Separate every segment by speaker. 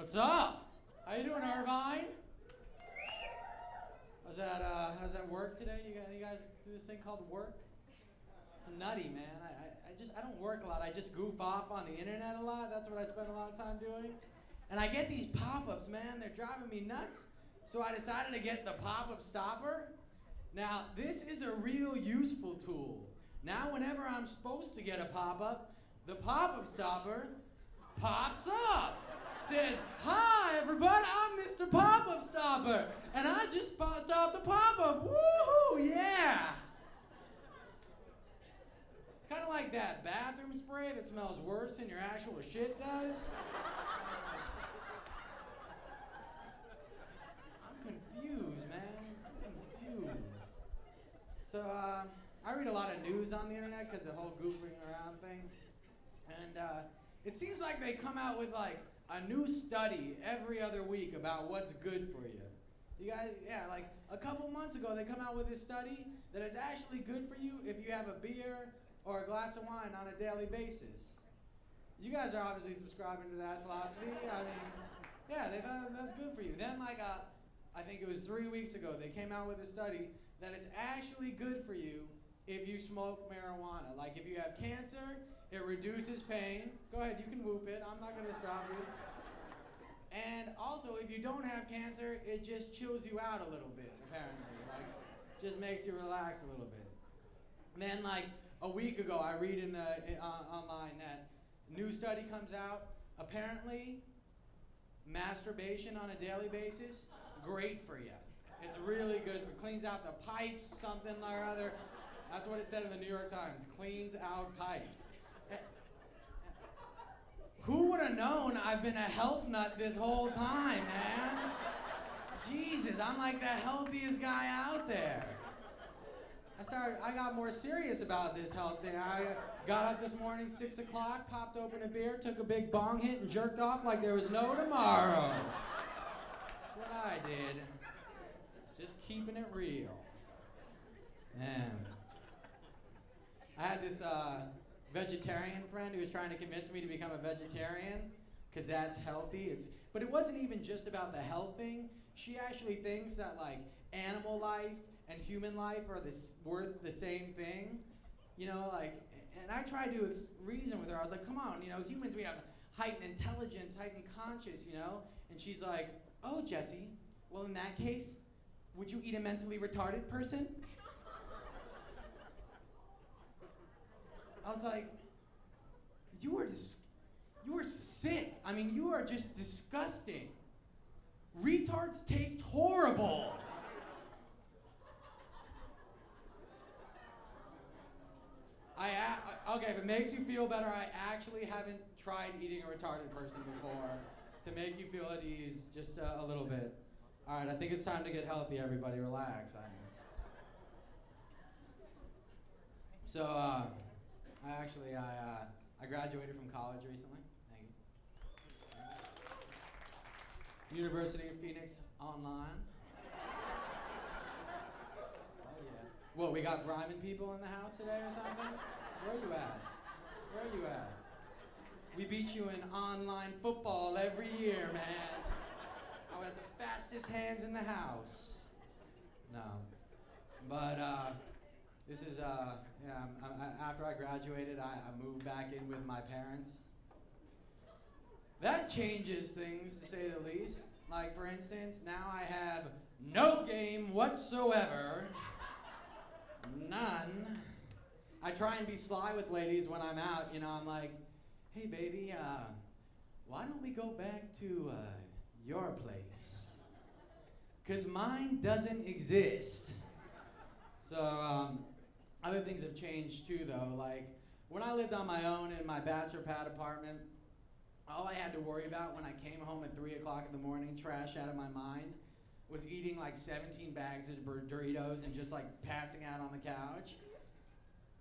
Speaker 1: What's up? How you doing, Irvine? How's that work today? You guys do this thing called work? It's nutty, man. I don't work a lot. I just goof off on the internet a lot. That's what I spend a lot of time doing. And I get these pop-ups, man. They're driving me nuts. So I decided to get the pop-up stopper. Now, this is a real useful tool. Now, whenever I'm supposed to get a pop-up, the pop-up stopper pops up. Says, "Hi, everybody, I'm Mr. Pop-Up Stopper, and I just stopped the pop-up. Woohoo, yeah!" It's kind of like that bathroom spray that smells worse than your actual shit does. I'm confused, man. I'm confused. So, I read a lot of news on the internet because the whole goofing around thing. And it seems like they come out with like a new study every other week about what's good for you. You guys, yeah, like a couple months ago they come out with this study that it's actually good for you if you have a beer or a glass of wine on a daily basis. You guys are obviously subscribing to that philosophy. I mean, yeah, that's good for you. Then like I think it was 3 weeks ago they came out with a study that it's actually good for you if you smoke marijuana. Like if you have cancer, it reduces pain. Go ahead, you can whoop it. I'm not going to stop you. And also, if you don't have cancer, it just chills you out a little bit, apparently. Like, just makes you relax a little bit. And then, like, a week ago, I read in the online that new study comes out. Apparently, masturbation on a daily basis, great for you. It's really good. It cleans out the pipes, something or other. That's what it said in the New York Times. Cleans out pipes. Who would have known I've been a health nut this whole time, man? Jesus, I'm like the healthiest guy out there. I got more serious about this health thing. I got up this morning, 6 o'clock, popped open a beer, took a big bong hit, and jerked off like there was no tomorrow. That's what I did. Just keeping it real. Man. I had this vegetarian friend who was trying to convince me to become a vegetarian because that's healthy. But it wasn't even just about the health thing. She actually thinks that like animal life and human life are worth the same thing. You know, like, and I tried to reason with her. I was like, come on, you know, humans, we have heightened intelligence, heightened conscience, you know? And she's like, oh, Jesse, well, in that case, would you eat a mentally retarded person? I was like, you are sick. I mean, you are just disgusting. Retards taste horrible. Okay, if it makes you feel better, I actually haven't tried eating a retarded person before to make you feel at ease just a little bit. All right, I think it's time to get healthy, everybody. Relax. So, I graduated from college recently. Thank you. University of Phoenix online. Oh yeah. What, we got Ryman people in the house today or something? Where are you at? Where are you at? We beat you in online football every year, man. I got the fastest hands in the house. No. But, this is, after I graduated, I moved back in with my parents. That changes things, to say the least. Like, for instance, now I have no game whatsoever. None. I try and be sly with ladies when I'm out, you know, I'm like, hey, baby, why don't we go back to your place? 'Cause mine doesn't exist. So, other things have changed too, though. Like, when I lived on my own in my bachelor pad apartment, all I had to worry about when I came home at 3 o'clock in the morning, trash out of my mind, was eating like 17 bags of Doritos and just like passing out on the couch.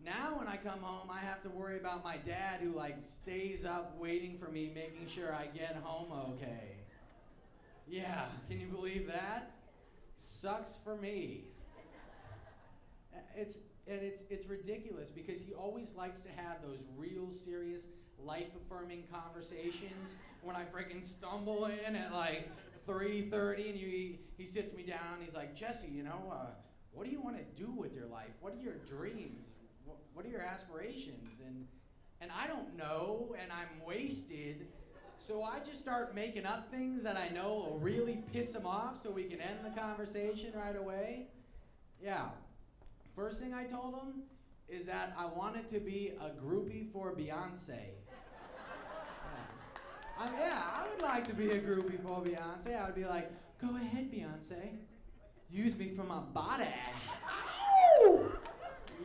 Speaker 1: Now when I come home, I have to worry about my dad who like stays up waiting for me, making sure I get home okay. Yeah, can you believe that? Sucks for me. It's ridiculous because he always likes to have those real serious life-affirming conversations when I freaking stumble in at like 3:30 and he sits me down and he's like, Jesse, what do you want to do with your life? What are your dreams? What are your aspirations? And I don't know, and I'm wasted, so I just start making up things that I know will really piss him off so we can end the conversation right away. Yeah. First thing I told him is that I wanted to be a groupie for Beyonce. I would like to be a groupie for Beyonce. I would be like, go ahead, Beyonce. Use me for my body. Ow!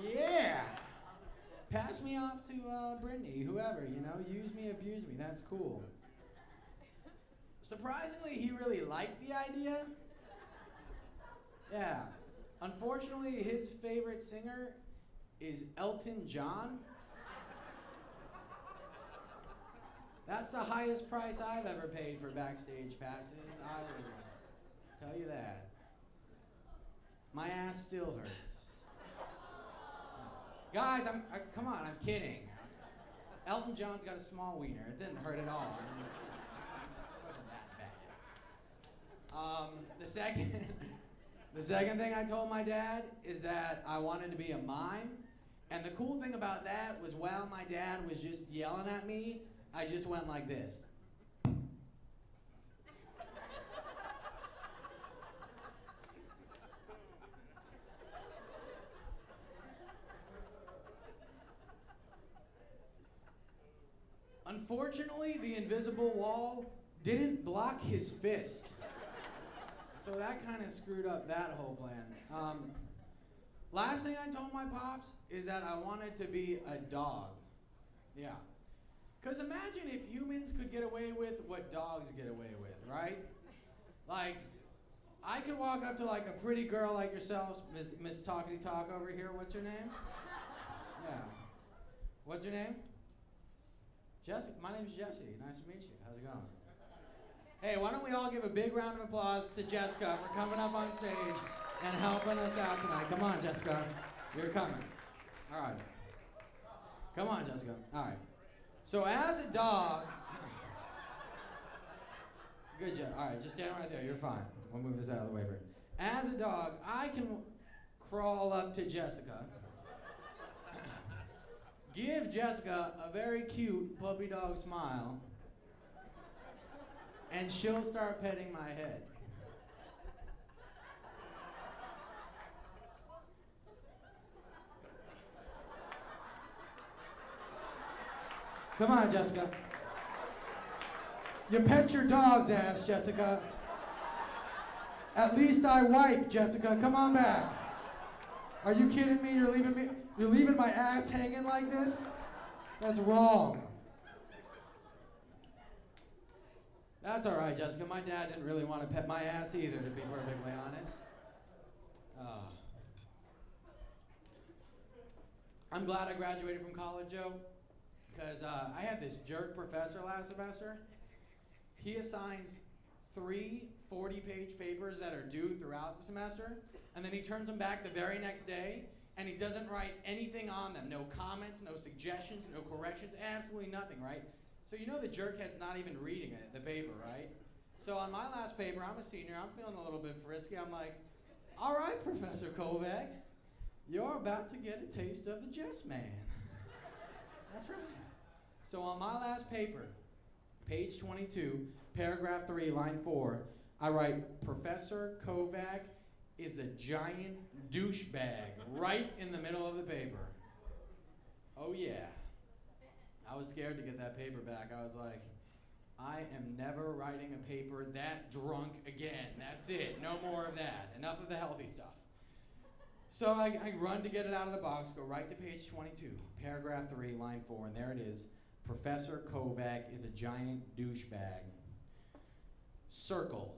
Speaker 1: Yeah. Pass me off to Brittany, whoever, use me, abuse me, that's cool. Surprisingly, he really liked the idea. Yeah. Unfortunately, his favorite singer is Elton John. That's the highest price I've ever paid for Backstage Passes, I will tell you that. My ass still hurts. Guys, come on, I'm kidding. Elton John's got a small wiener. It didn't hurt at all. I mean, it wasn't that bad. The second thing I told my dad is that I wanted to be a mime. And the cool thing about that was while my dad was just yelling at me, I just went like this. Unfortunately, the invisible wall didn't block his fist. So that kind of screwed up that whole plan. Last thing I told my pops is that I wanted to be a dog. Yeah. Because imagine if humans could get away with what dogs get away with, right? Like, I could walk up to like a pretty girl like yourself, Miss Talkity Talk over here. What's your name? Yeah. What's your name? Jesse. My name's Jesse. Nice to meet you. How's it going? Hey, why don't we all give a big round of applause to Jessica for coming up on stage and helping us out tonight. Come on, Jessica. You're coming. All right. Come on, Jessica. All right. So as a dog, good job. All right, just stand right there. You're fine. We'll move this out of the way for you. As a dog, I can crawl up to Jessica, give Jessica a very cute puppy dog smile, and she'll start petting my head. Come on, Jessica. You pet your dog's ass, Jessica. At least I wipe, Jessica. Come on back. Are you kidding me? You're leaving my ass hanging like this? That's wrong. That's all right, Jessica. My dad didn't really want to pet my ass either, to be perfectly honest. I'm glad I graduated from college, Joe, because I had this jerk professor last semester. He assigns 3 40-page papers that are due throughout the semester, and then he turns them back the very next day, and he doesn't write anything on them. No comments, no suggestions, no corrections, absolutely nothing, right? So you know the jerkhead's not even reading it, the paper, right? So on my last paper, I'm a senior, I'm feeling a little bit frisky. I'm like, all right, Professor Kovac, you're about to get a taste of the Jess Man. That's right. So on my last paper, page 22, paragraph 3, line 4, I write, Professor Kovac is a giant douchebag right in the middle of the paper. Oh yeah. I was scared to get that paper back. I was like, I am never writing a paper that drunk again. That's it. No more of that. Enough of the healthy stuff. So I run to get it out of the box, go right to page 22, paragraph 3, line 4, and there it is. Professor Kovac is a giant douchebag. Circle.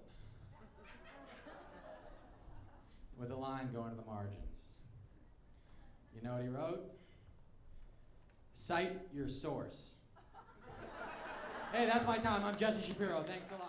Speaker 1: With a line going to the margins. You know what he wrote? Cite your source. Hey, that's my time. I'm Jesse Shapiro. Thanks a lot.